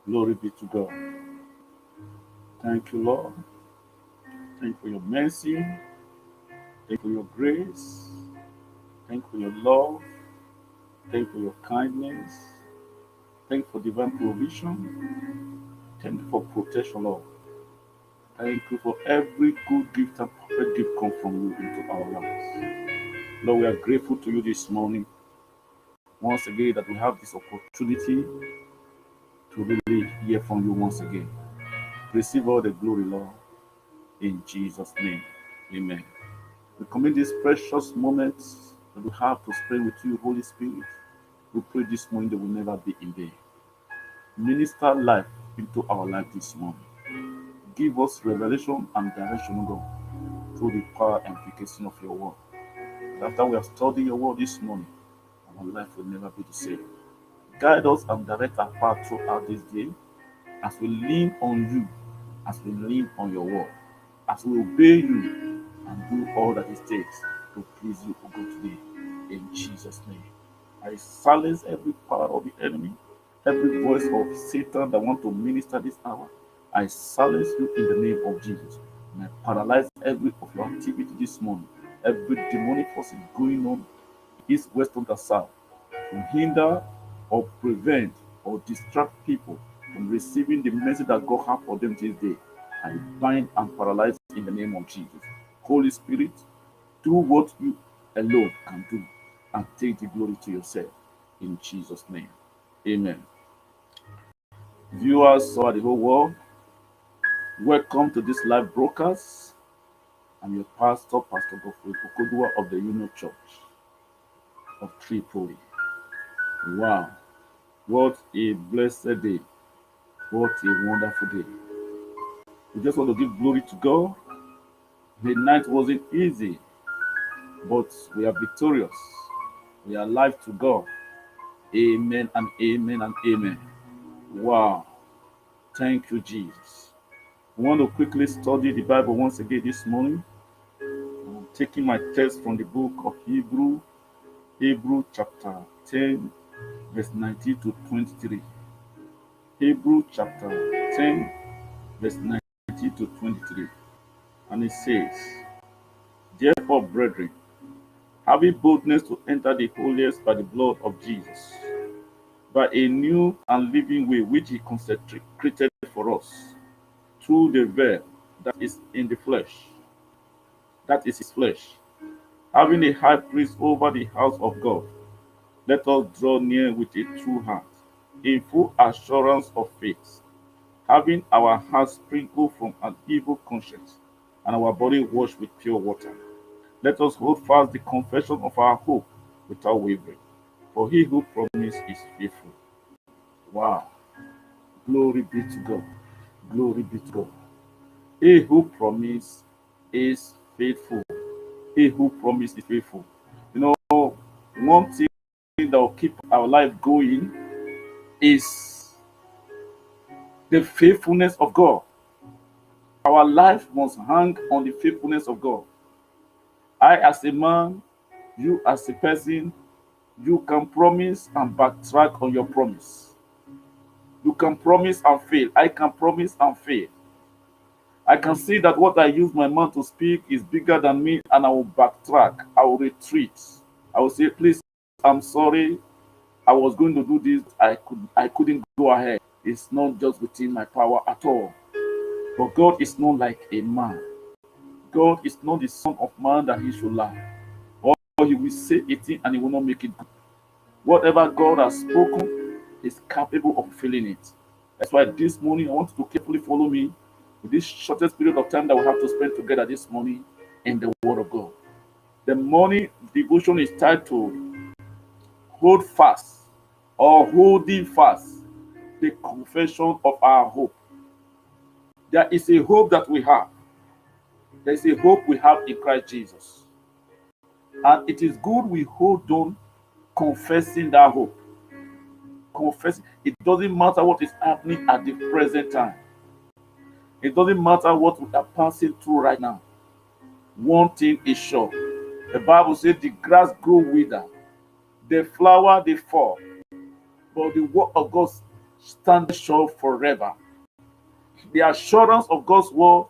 Glory be to God. Thank you, Lord. Thank you for your mercy. Thank you for your grace. Thank you for your love. Thank you for your kindness. Thank you for divine provision. Thank you for protection, Lord. Thank you for every good gift and perfect gift come from you into our lives. Lord, we are grateful to you this morning once again that we have this opportunity to really hear from you once again. Receive all the glory, Lord, in Jesus' name. Amen. We commit these precious moments that we have to spend with you, Holy Spirit. We pray this morning they will never be in vain. Minister life into our life this morning. Give us revelation and direction, God, through the power and efficacy of your word. And after we have studied your word this morning, our life will never be the same. Guide us and direct our path throughout this day as we lean on you, as we lean on your word, as we obey you and do all that it takes to please you, O God, today. In Jesus' name. I silence every power of the enemy, every voice of Satan that want to minister this hour. I silence you in the name of Jesus. And I paralyze every of your activity this morning. Every demonic force is going on east, west, and south to hinder or prevent or distract people from receiving the message that God has for them this day. I bind and paralyze in the name of Jesus. Holy Spirit, do what you alone can do and take the glory to yourself. In Jesus' name. Amen. Viewers throughout the whole world, welcome to this live broadcast. I'm your pastor, Pastor Godfrey Okodua of the Union Church of Tripoli. Wow, what a blessed day. What a wonderful day. We just want to give glory to God. The night wasn't easy, but we are victorious. We are alive to God. Amen and amen and amen. Wow. Thank you, Jesus. I want to quickly study the Bible once again this morning. I'm taking my text from the book of Hebrew chapter 10, verse 19 to 23. Hebrew chapter 10, verse 19 to 23. And it says, therefore, brethren, having boldness to enter the holiest by the blood of Jesus, by a new and living way which he consecrated for us, through the veil that is in the flesh, that is his flesh, having a high priest over the house of God, let us draw near with a true heart, in full assurance of faith, having our hearts sprinkled from an evil conscience, and our body washed with pure water. Let us hold fast the confession of our hope without wavering, for he who promised is faithful. Wow. Glory be to God. Glory be to God. He who promised is faithful. He who promised is faithful. You know, one thing that will keep our life going is the faithfulness of God. Our life must hang on the faithfulness of God. I, as a man, you, as a person, you can promise and backtrack on your promise. You can promise and fail. I can promise and fail. I can see that what I use my mouth to speak is bigger than me, and I will backtrack. I will retreat. I will say, please, I'm sorry. I was going to do this. I couldn't go ahead. It's not just within my power at all. But God is not like a man. God is not the son of man that he should lie. Or he will say a thing and he will not make it good. Whatever God has spoken is capable of fulfilling it. That's why this morning I want you to carefully follow me with this shortest period of time that we have to spend together this morning in the Word of God. The morning devotion is titled Hold Fast or Holding Fast, the Confession of Our Hope. There is a hope that we have. There is a hope we have in Christ Jesus. And it is good we hold on confessing that hope. Confess. It doesn't matter what is happening at the present time. It doesn't matter what we are passing through right now. One thing is sure. The Bible says the grass grow wither, the flower they fall, but the word of God stand sure forever. The assurance of God's word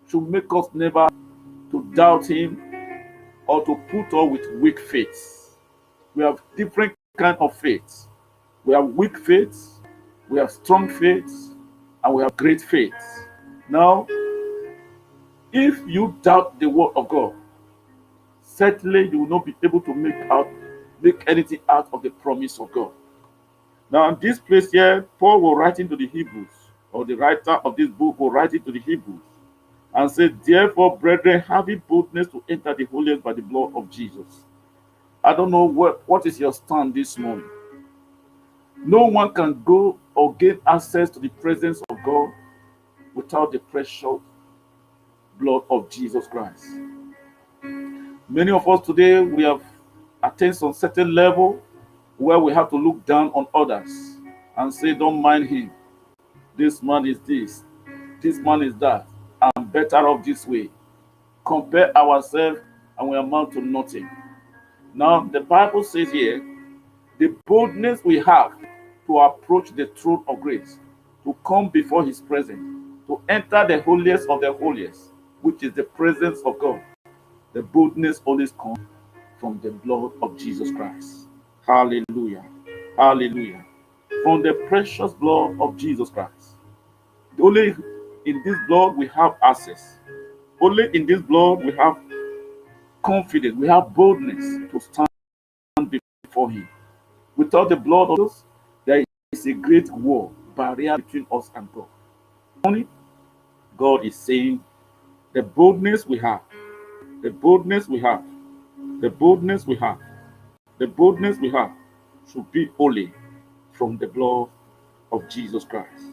should make us never to doubt Him or to put up with weak faith. We have different kind of faith. We have weak faith, we have strong faith, and we have great faith. Now, if you doubt the word of God, certainly you will not be able to make anything out of the promise of God. Now, in this place here, Paul will write to the Hebrews, or the writer of this book will write to the Hebrews, and say, therefore, brethren, having boldness to enter the holiest by the blood of Jesus. I don't know what is your stand this morning. No one can go or gain access to the presence of God without the precious blood of Jesus Christ. Many of us today, we have attained some certain level where we have to look down on others and say, don't mind him. This man is this man is that. I'm better off this way. Compare ourselves and we amount to nothing. Now, the Bible says here, the boldness we have to approach the throne of grace, to come before his presence, to enter the holiest of the holiest, which is the presence of God. The boldness always comes from the blood of Jesus Christ. Hallelujah. Hallelujah. From the precious blood of Jesus Christ. Only in this blood we have access. Only in this blood we have confidence. We have boldness to stand before him. Without the blood of us, there is a great wall, barrier between us and God. Only God is saying, the boldness we have, the boldness we have, the boldness we have, the boldness we have should be only from the blood of Jesus Christ.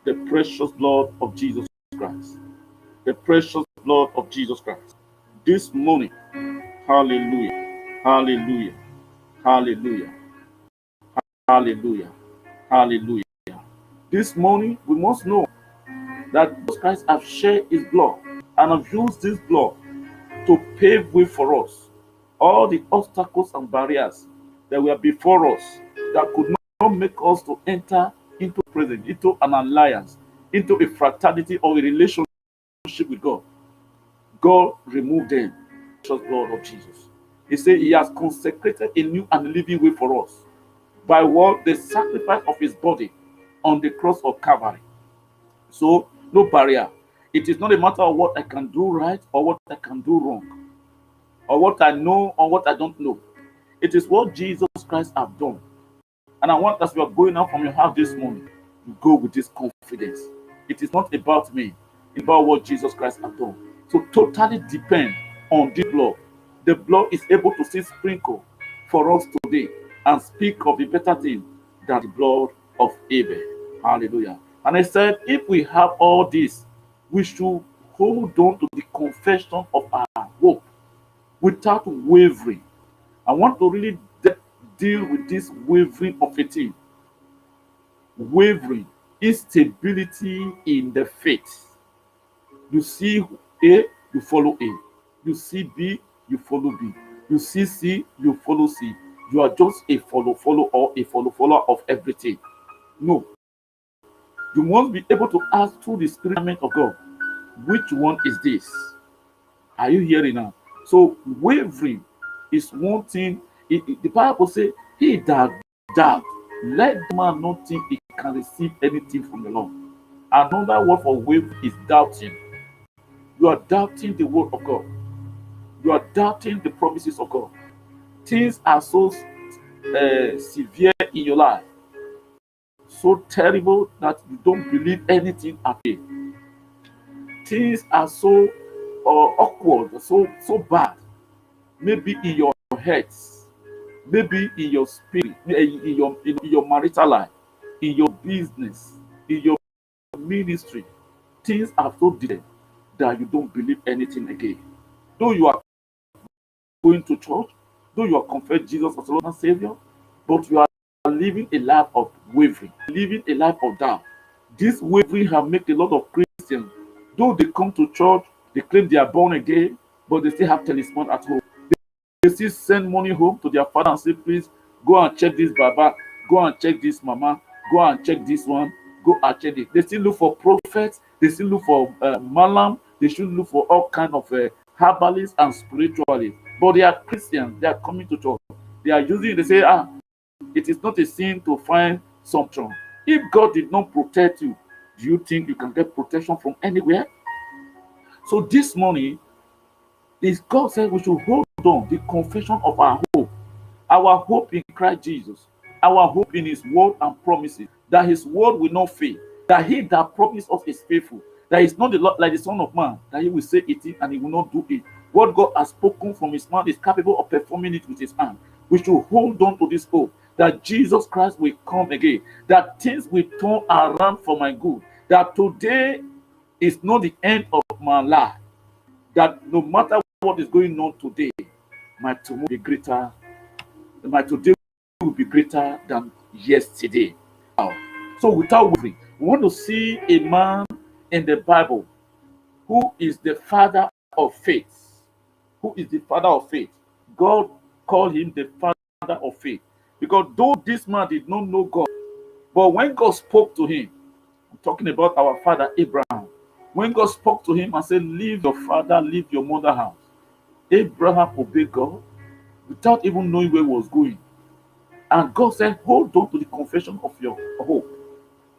The precious blood of Jesus Christ. The precious blood of Jesus Christ. This morning, hallelujah, hallelujah, hallelujah, hallelujah, hallelujah. This morning, we must know that Jesus Christ has shed his blood and have used this blood to pave way for us. All the obstacles and barriers that were before us that could not make us to enter into presence, into an alliance, into a fraternity or a relationship with God. God removed them. The blood of Jesus. He said he has consecrated a new and living way for us by what? The sacrifice of his body on the cross of Calvary. So, no barrier. It is not a matter of what I can do right or what I can do wrong, or what I know or what I don't know. It is what Jesus Christ has done. And I want, as we are going out from your house this morning, you go with this confidence. It is not about me, it's about what Jesus Christ has done. So totally depend on this blood. The blood is able to still sprinkle for us today and speak of the better thing than the blood of Abel. Hallelujah. And I said, if we have all this, we should hold on to the confession of our hope without wavering. I want to really deal with this wavering of a thing. Wavering, instability in the faith. You see A, you follow A. You see B, you follow B. You see C, you follow C. You are just a follow or a follower of everything. No. You must be able to ask through the Spirit of God, which one is this? Are you hearing now? So wavering is one thing. The Bible says, he that doubt, let the man not think he can receive anything from the Lord. Another word for wavering is doubting. You are doubting the word of God. You are doubting the promises of God. Things are so severe in your life, so terrible that you don't believe anything again. Things are so awkward, so bad. Maybe in your head, maybe in your spirit, in your marital life, in your business, in your ministry. Things are so dead that you don't believe anything again. Though you are going to church, though you are confessing Jesus as Lord and Savior, but you are living a life of wavering, living a life of doubt. This wavering have made a lot of Christians, though they come to church, they claim they are born again, but they still have talisman at home. They still send money home to their father and say, please go and check this Baba, go and check this Mama, Go and check this one. Go and check it. They still look for prophets. They still look for malam. They should look for all kind of herbalists and spiritualists. But they are Christians. They are coming to church. They are using it. They say, it is not a sin to find something. If God did not protect you, do you think you can get protection from anywhere? So this morning, is God said we should hold on the confession of our hope in Christ Jesus, our hope in His word and promises, that His word will not fail, that He that promised us is faithful, that is not like the Son of Man, that He will say it and He will not do it. What God has spoken from His mouth is capable of performing it with His hand. We should hold on to this hope that Jesus Christ will come again, that things will turn around for my good, that today is not the end of my life, that no matter what is going on today, my tomorrow will be greater, my today will be greater than yesterday. So without wavering, we want to see a man in the Bible who is the father of faith. Who is the father of faith? God called him the father of faith. Because though this man did not know God, but when God spoke to him, I'm talking about our father Abraham, when God spoke to him and said, leave your father, leave your mother house, Abraham obeyed God without even knowing where he was going. And God said, hold on to the confession of your hope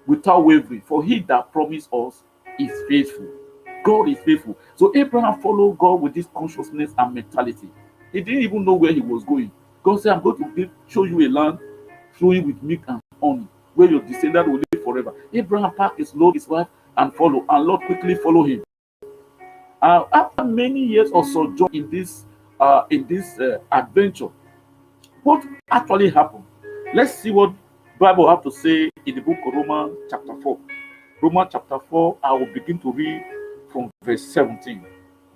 without wavering, for He that promised us is faithful. God is faithful. So Abraham followed God with this consciousness and mentality. He didn't even know where he was going. God said, I'm going to show you a land flowing with milk and honey, where your descendant will live forever. Abraham packed his load, his wife, and followed, and Lord quickly followed him. After many years of sojourn in this adventure, what actually happened? Let's see what Bible have to say in the book of Romans chapter 4. Romans chapter 4, I will begin to read from verse 17.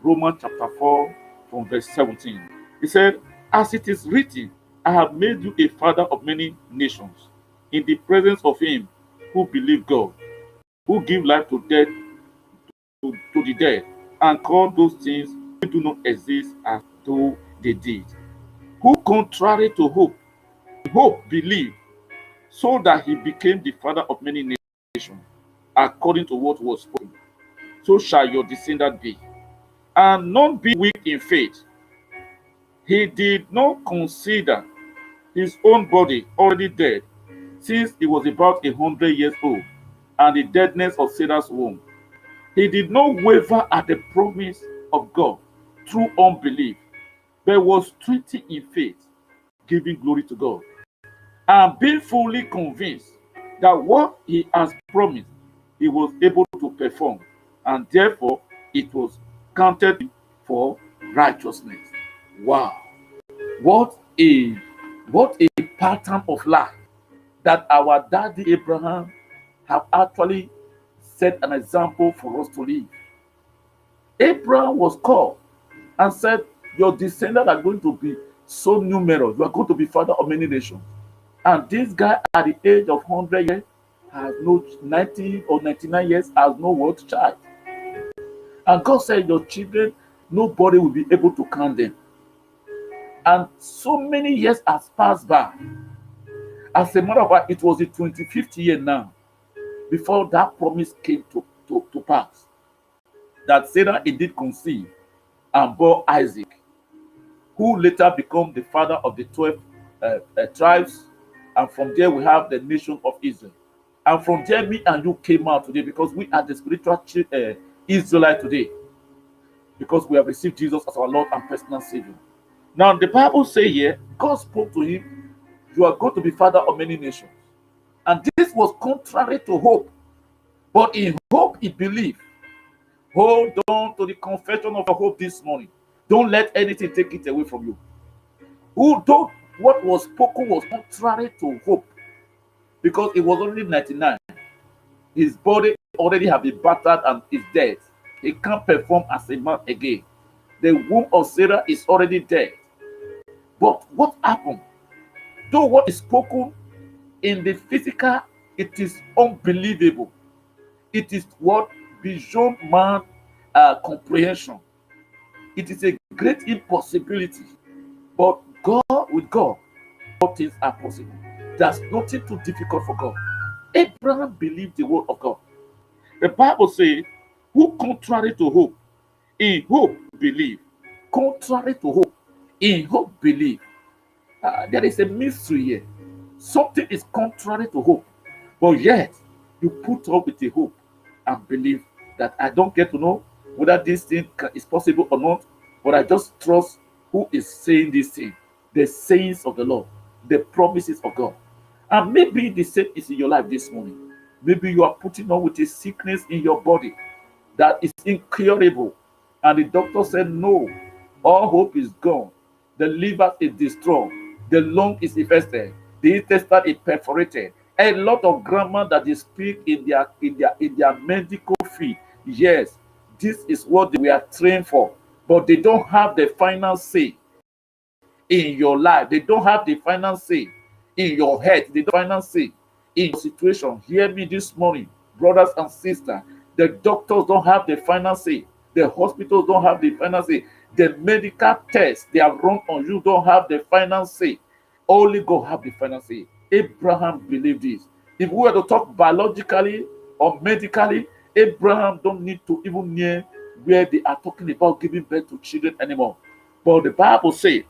Romans chapter 4 from verse 17. He said, as it is written, I have made you a father of many nations, in the presence of him who believe God, who give life to death, to the dead, and call those things which do not exist as though they did. Who contrary to hope believed, so that he became the father of many nations, according to what was spoken. So shall your descendant be. And not be weak in faith. He did not consider his own body already dead, since he was about 100 years old, and the deadness of Sarah's womb. He did not waver at the promise of God through unbelief, but was strengthened in faith, giving glory to God, and being fully convinced that what he has promised, he was able to perform, and therefore it was counted for righteousness. Wow. What a pattern of life that our daddy Abraham have actually set an example for us to live. Abraham was called and said, your descendants are going to be so numerous. You are going to be father of many nations. And this guy at the age of 100 years has no 90 or 99 years, has no what child. And God said, your children, nobody will be able to count them. And so many years has passed by. As a matter of fact, it was the 25th year now before that promise came to pass, that Sarah indeed conceived and bore Isaac, who later became the father of the 12 tribes. And from there we have the nation of Israel. And from there me and you came out today, because we are the spiritual Israelite today, because we have received Jesus as our Lord and personal Savior. Now the Bible says here, God spoke to him, you are going to be father of many nations. And this was contrary to hope. But in hope he believed. Hold on to the confession of your hope this morning. Don't let anything take it away from you. Although what was spoken was contrary to hope, because it was only 99. His body already have been battered and is dead. He can't perform as a man again. The womb of Sarah is already dead. But what happened? Though what is spoken in the physical, it is unbelievable. It is what beyond man comprehension. It is a great impossibility. But God, with God, all things are possible. There's nothing too difficult for God. Abraham believed the word of God. The Bible says, who contrary to hope, in hope believe. Contrary to hope, in hope believe. There is a mystery here. Something is contrary to hope, but yet you put up with the hope and believe that I don't get to know whether this thing is possible or not, but I just trust who is saying this thing, the sayings of the Lord, the promises of God. And maybe the same is in your life this morning. Maybe you are putting on with a sickness in your body that is incurable, and the doctor said, no, all hope is gone. The liver is destroyed, the lung is infested, the intestine is perforated. A lot of grammar that they speak in their medical field. Yes, this is what they were trained for, but they don't have the final say in your life. They don't have the final say in your head. They don't have the final say in your situation. Hear me this morning, brothers and sisters. The doctors don't have the final say. The hospitals don't have the final say. The medical tests they have run on you don't have the final say. Only God have the final say. Abraham believed this. If we were to talk biologically or medically, Abraham don't need to even near where they are talking about giving birth to children anymore. But the Bible says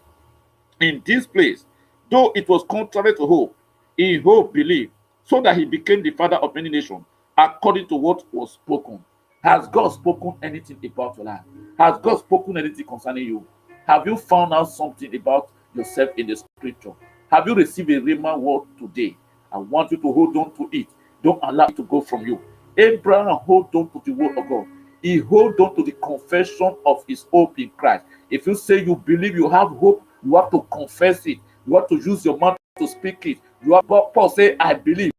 in this place, though it was contrary to hope, in hope believed, so that he became the father of many nations, according to what was spoken. Has God spoken anything about your life? Has God spoken anything concerning you? Have you found out something about yourself in the scripture? Have you received a Rhema word today? I want you to hold on to it. Don't allow it to go from you. Abraham hold on to the word of God. He hold on to the confession of his hope in Christ. If you say you believe you have hope, you have to confess it. You have to use your mouth to speak it. You have Paul say, I believe,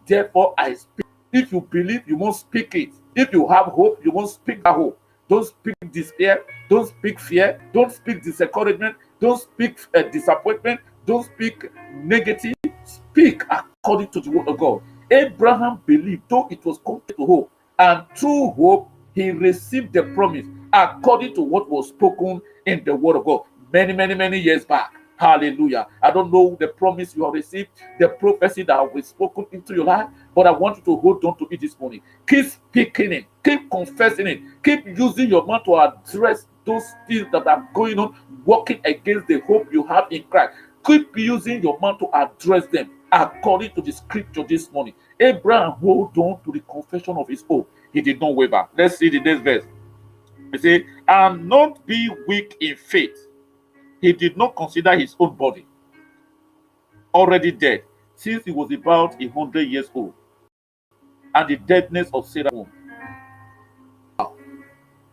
therefore I speak. If you believe, you must speak it. If you have hope, you must speak that hope. Don't speak despair. Don't speak fear. Don't speak discouragement. Don't speak disappointment. Don't speak negative. Speak according to the word of God. Abraham believed, though it was contrary to hope, and through hope he received the promise according to what was spoken in the word of God many years back. Hallelujah. I don't know the promise you have received, the prophecy that was spoken into your life, but I want you to hold on to it this morning. Keep speaking it, keep confessing it, keep using your mouth to address those things that are going on, working against the hope you have in Christ. Keep using your mouth to address them according to the scripture this morning. Abraham hold on to the confession of his hope. He did not waver. Let's see the next verse. He said, and not be weak in faith. He did not consider his own body already dead, since he was about 100 years old, and the deadness of Sarah's womb.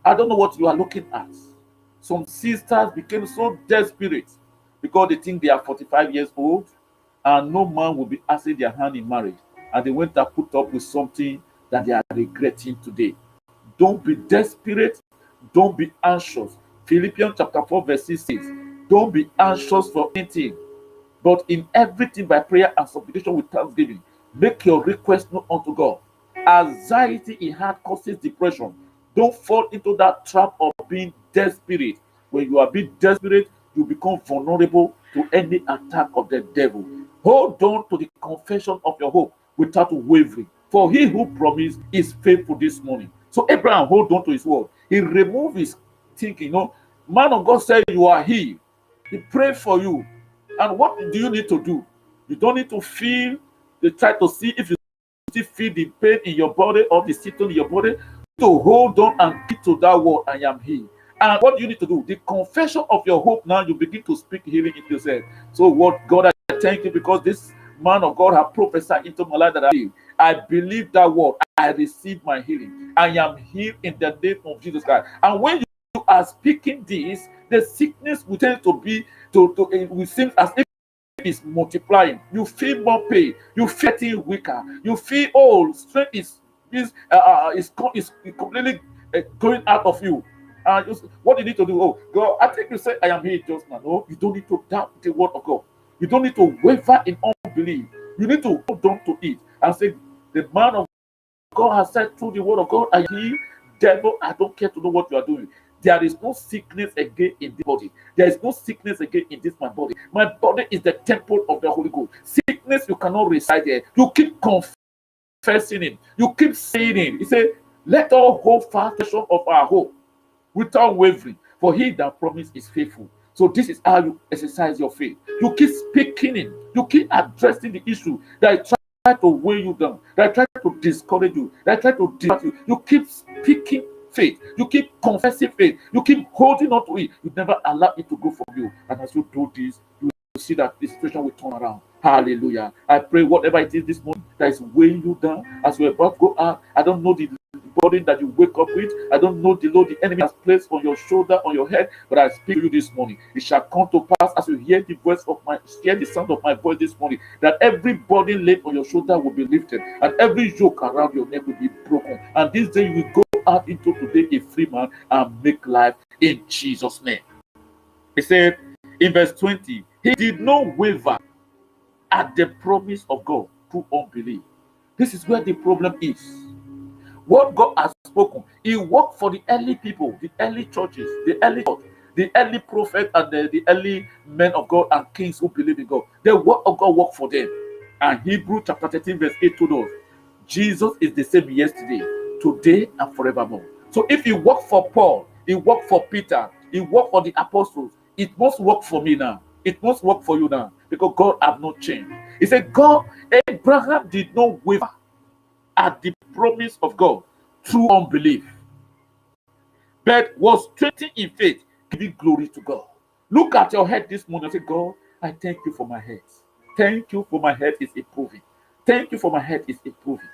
I don't know what you are looking at. Some sisters became so desperate because they think they are 45 years old and no man will be asking their hand in marriage. And they went and put up with something that they are regretting today. Don't be desperate. Don't be anxious. Philippians chapter 4 verse 6 says, don't be anxious for anything, but in everything by prayer and supplication with thanksgiving, make your request known unto God. Anxiety in heart causes depression. Don't fall into that trap of being desperate. When you are being desperate, you become vulnerable to any attack of the devil. Hold on to the confession of your hope without wavering. For he who promised is faithful this morning. So Abraham hold on to his word. He removed his thinking. Man of God said you are healed. He prayed for you. And what do you need to do? You don't need to feel, they try to see if you still feel the pain in your body or the symptom in your body. To hold on and keep to that word, I am healed. And what do you need to do? The confession of your hope now, you begin to speak healing into yourself. So what God, I thank you because this man of God has prophesied into my life that I believe that word. I receive my healing. I am healed in the name of Jesus Christ. And when you are speaking this, the sickness will tend to be it will seem as if it's multiplying. You feel more pain. You feel getting weaker. You feel strength is completely going out of you. What you need to do? Oh God, I think you said I am healed just now. No, you don't need to doubt the word of God. You don't need to waver in unbelief. You need to hold on to it and say, the man of God has said through the word of God, I heal. Devil, I don't care to know what you are doing. There is no sickness again in the body. There is no sickness again in this my body. My body is the temple of the Holy Ghost. Sickness, you cannot reside there. You keep confessing confessing Him. You keep saying it. He said, let all hope foundation of our hope without wavering, for He that promised is faithful. So this is how you exercise your faith. You keep speaking it. You keep addressing the issue that try to weigh you down, that try to discourage you, that try to distract you. You keep speaking faith. You keep confessing faith. You keep holding on to it. You never allow it to go from you. And as you do this, you will see that the situation will turn around. Hallelujah. I pray whatever it is this morning that is weighing you down as you're about to go out. I don't know the burden that you wake up with. I don't know the load the enemy has placed on your shoulder, on your head, but I speak to you this morning. It shall come to pass as you hear the sound of my voice this morning, that every burden laid on your shoulder will be lifted, and every yoke around your neck will be broken. And this day you will go out into today a free man and make life in Jesus' name. He said in verse 20, he did not waver at the promise of God through unbelief. This is where the problem is. What God has spoken, He worked for the early people, the early churches, the early church, the early prophet, and the early men of God and kings who believe in God. The word of God worked for them. And Hebrews chapter 13, verse 8 told us, Jesus is the same yesterday, today, and forevermore. So if He worked for Paul, He worked for Peter, He worked for the apostles, it must work for me now. It must work for you now, because God has not changed. He said, Abraham did not waver at the promise of God through unbelief, but was strengthened in faith, giving glory to God. Look at your head this morning and say, God, I thank you for my head. Thank you for my head is improving. Thank you for my head is improving.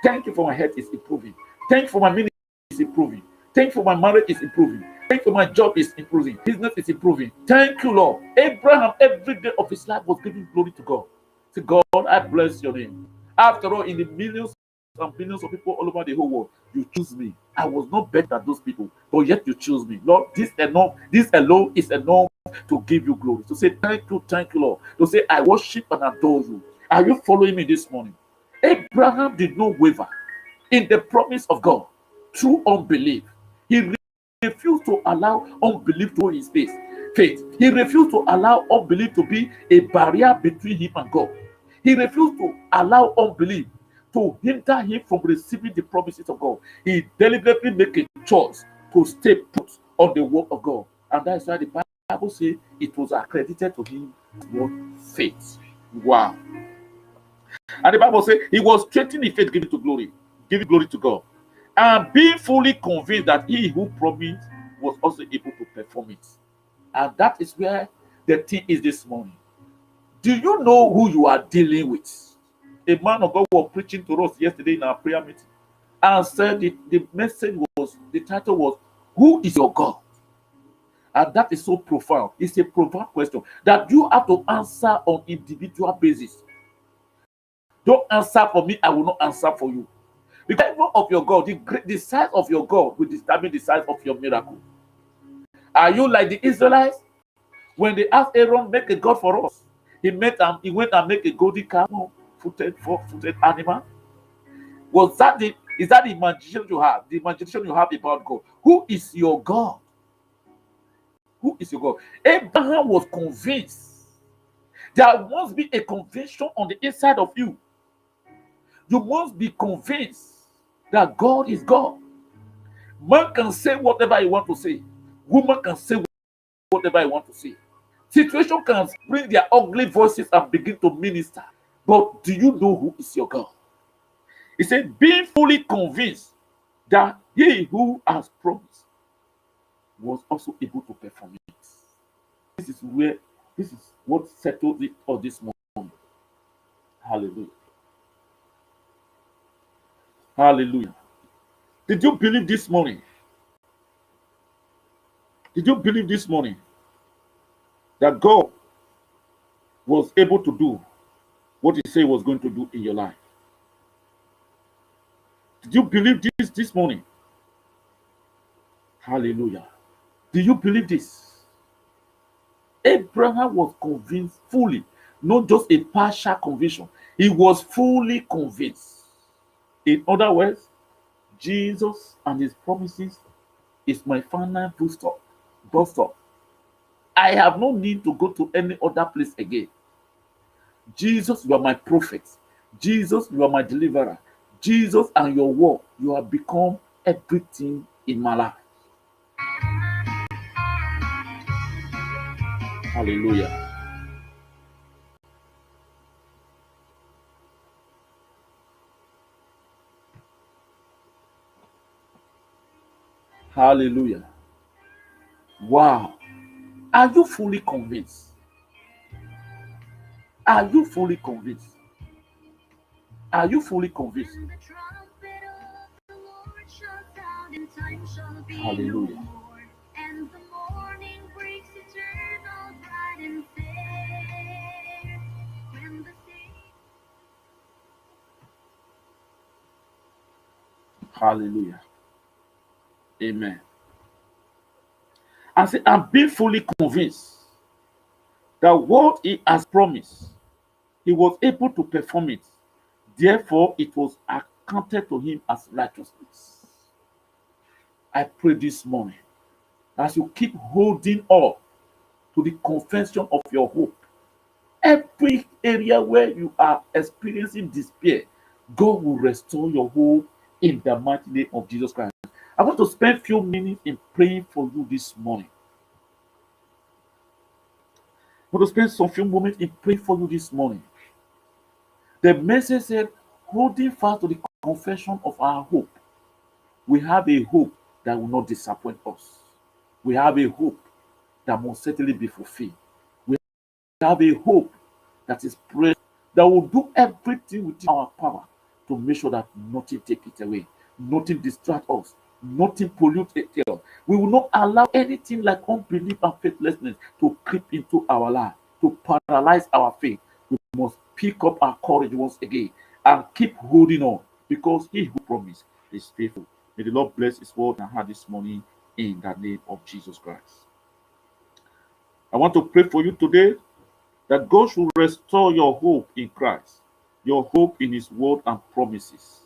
Thank you for my head is improving. Thank you for my ministry is improving. Thank you for my marriage is improving. Thank you for my job is improving. Business is improving. Thank you, Lord. Abraham, every day of his life was giving glory to God. Say, God, I bless your name. After all, in the millions and billions of people all over the whole world, you choose me. I was not better than those people, but yet you choose me. Lord, this alone is enough to give you glory. To say thank you, Lord. To say I worship and adore you. Are you following me this morning? Abraham did not waver in the promise of God through unbelief. He refused to allow unbelief to his faith. He refused to allow unbelief to be a barrier between him and God. He refused to allow unbelief to hinder him from receiving the promises of God. He deliberately made a choice to stay put on the word of God. And that's why the Bible says it was accredited to him what faith. Wow. And the Bible says he was strengthening in faith, giving glory to God. And being fully convinced that he who promised was also able to perform it. And that is where the thing is this morning. Do you know who you are dealing with? A man of God was preaching to us yesterday in our prayer meeting and said the title was, who is your God? And that is so profound. It's a profound question that you have to answer on individual basis. Don't answer for me, I will not answer for you. Because the level of your God, the size of your God will determine the size of your miracle. Are you like the Israelites? When they asked Aaron, make a God for us, he went and made a golden camel, four-footed animal. Is that the imagination you have? The imagination you have about God? Who is your God? Who is your God? Abraham was convinced. There must be a conviction on the inside of you. You must be convinced that God is God. Man can say whatever he wants to say. Woman can say whatever he wants to say. Situation can bring their ugly voices and begin to minister. But do you know who is your God? He said, being fully convinced that he who has promised was also able to perform it. This is what settled it for this moment. Hallelujah. Hallelujah. Did you believe this morning? Did you believe this morning that God was able to do what he said he was going to do in your life? Did you believe this morning? Hallelujah. Do you believe this? Abraham was convinced fully, not just a partial conviction. He was fully convinced. In other words, Jesus and his promises is my final full stop. Bus stop. I have no need to go to any other place again. Jesus, you are my prophet. Jesus, you are my deliverer. Jesus and your word, you have become everything in my life. Hallelujah. Hallelujah. Wow. Are you fully convinced? Are you fully convinced? Are you fully convinced? Hallelujah. And the morning breaks eternal bright and fair. When the Hallelujah. Amen. I say, I'm being fully convinced that what he has promised, he was able to perform it. Therefore, it was accounted to him as righteousness. I pray this morning, as you keep holding on to the confession of your hope, every area where you are experiencing despair, God will restore your hope in the mighty name of Jesus Christ. I want to spend a few minutes in praying for you this morning. I want to spend some few moments in praying for you this morning. The message said, holding fast to the confession of our hope, we have a hope that will not disappoint us. We have a hope that must certainly be fulfilled. We have a hope that is present, that will do everything within our power to make sure that nothing take it away, nothing distract us, nothing pollute it. We will not allow anything like unbelief and faithlessness to creep into our life, to paralyze our faith. We must pick up our courage once again and keep holding on, because he who promised is faithful. May the Lord bless his word and heart this morning in the name of Jesus Christ. I want to pray for you today that God should restore your hope in Christ, your hope in his word and promises.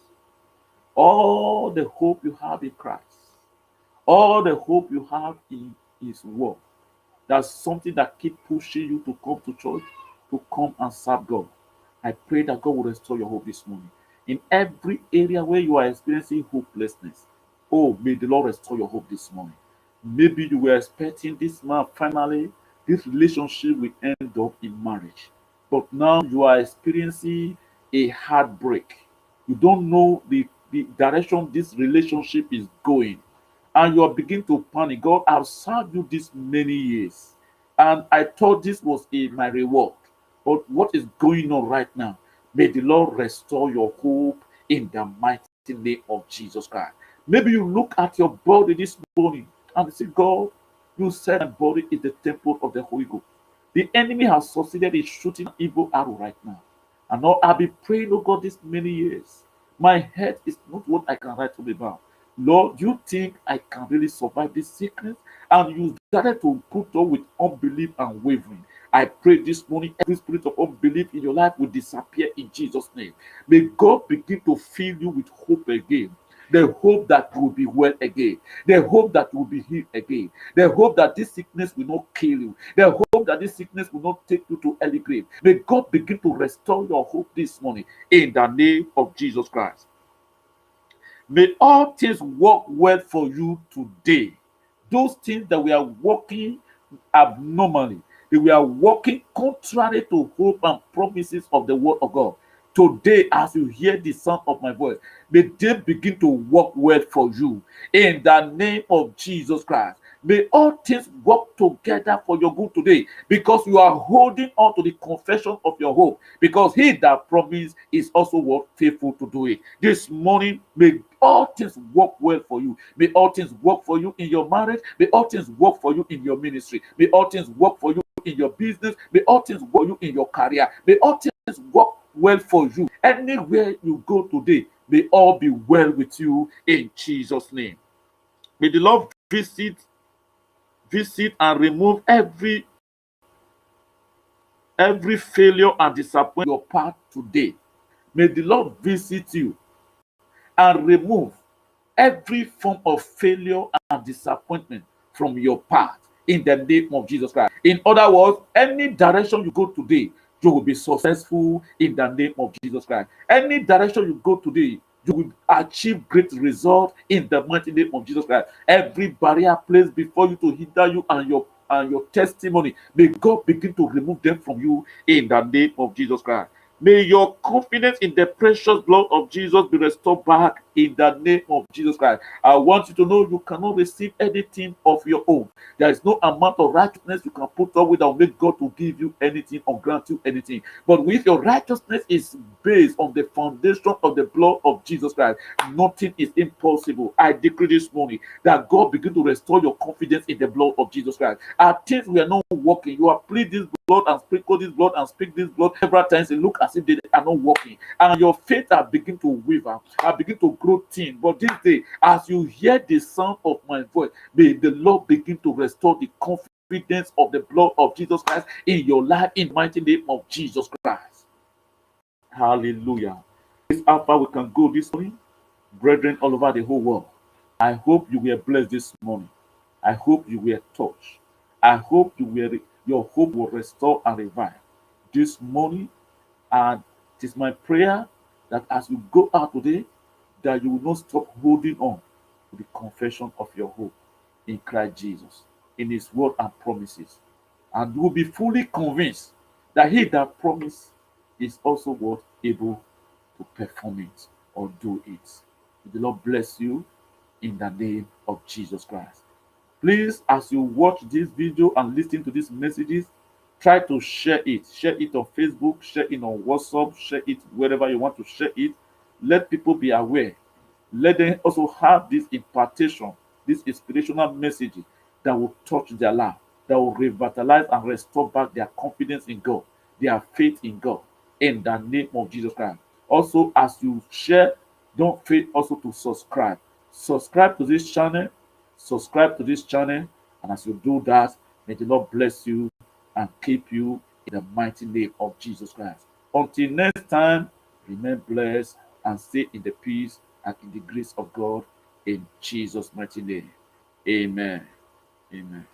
All the hope you have in Christ, all the hope you have in his word, that's something that keeps pushing you to come to church, to come and serve God. I pray that God will restore your hope this morning. In every area where you are experiencing hopelessness, oh, may the Lord restore your hope this morning. Maybe you were expecting this man finally, this relationship will end up in marriage. But now you are experiencing a heartbreak. You don't know the direction this relationship is going. And you are beginning to panic. God, I've served you this many years. And I thought this was my reward. But what is going on right now? May the Lord restore your hope in the mighty name of Jesus Christ. Maybe you look at your body this morning and say, God, you said my body is the temple of the Holy Ghost. The enemy has succeeded in shooting an evil arrow right now. And now I've been praying, oh God, these many years. My head is not what I can write to about. Lord, you think I can really survive this sickness? And you started to put on with unbelief and wavering. I pray this morning, every spirit of unbelief in your life will disappear in Jesus' name. May God begin to fill you with hope again. The hope that you will be well again. The hope that you will be healed again. The hope that this sickness will not kill you. The hope that this sickness will not take you to early grave. May God begin to restore your hope this morning in the name of Jesus Christ. May all things work well for you today. Those things that we are working abnormally, that we are working contrary to hope and promises of the word of God. Today, as you hear the sound of my voice, may they begin to work well for you in the name of Jesus Christ. May all things work together for your good today, because you are holding on to the confession of your hope, because he that promised is also faithful to do it. This morning, may all things work well for you. May all things work for you in your marriage. May all things work for you in your ministry. May all things work for you in your business. May all things work for you in your career. May all things work well for you. Anywhere you go today, may all be well with you in Jesus' name. May the Lord visit and remove every failure and disappointment your path today. May the Lord visit you and remove every form of failure and disappointment from your path in the name of Jesus Christ. In other words, any direction you go today, You will be successful in the name of Jesus Christ. Any direction you go today, you will achieve great result in the mighty name of Jesus Christ. Every barrier placed before you to hinder you and your testimony, may God begin to remove them from you in the name of Jesus Christ. May your confidence in the precious blood of Jesus be restored back in the name of Jesus Christ. I want you to know you cannot receive anything of your own. There is no amount of righteousness you can put up with that will make God to give you anything or grant you anything. But if your righteousness is based on the foundation of the blood of Jesus Christ, nothing is impossible. I decree this morning that God begin to restore your confidence in the blood of Jesus Christ. At things we are not working, you have plead this blood and sprinkle this blood and speak this blood several times. It look as if they are not working, and your faith are begin to waver, are begin to grow thin. But this day, as you hear the sound of my voice, may the Lord begin to restore the confidence of the blood of Jesus Christ in your life in the mighty name of Jesus Christ. Hallelujah. This is how far we can go this morning, brethren, all over the whole world. I hope you were blessed this morning. I hope you were touched. I hope your hope will restore and revive this morning. And it is my prayer that as you go out today, that you will not stop holding on to the confession of your hope in Christ Jesus, in his word and promises. And you will be fully convinced that he that promised is also what able to perform it or do it. May the Lord bless you in the name of Jesus Christ. Please, as you watch this video and listen to these messages, try to share it. Share it on Facebook, share it on WhatsApp, share it wherever you want to share it. Let people be aware. Let them also have this impartation, this inspirational message that will touch their life, that will revitalize and restore back their confidence in God, their faith in God, in the name of Jesus Christ. Also, as you share, don't fail also to subscribe. Subscribe to this channel. Subscribe to this channel, and as you do that, may the Lord bless you and keep you in the mighty name of Jesus Christ. Until next time, remain blessed and stay in the peace and in the grace of God in Jesus' mighty name. Amen. Amen.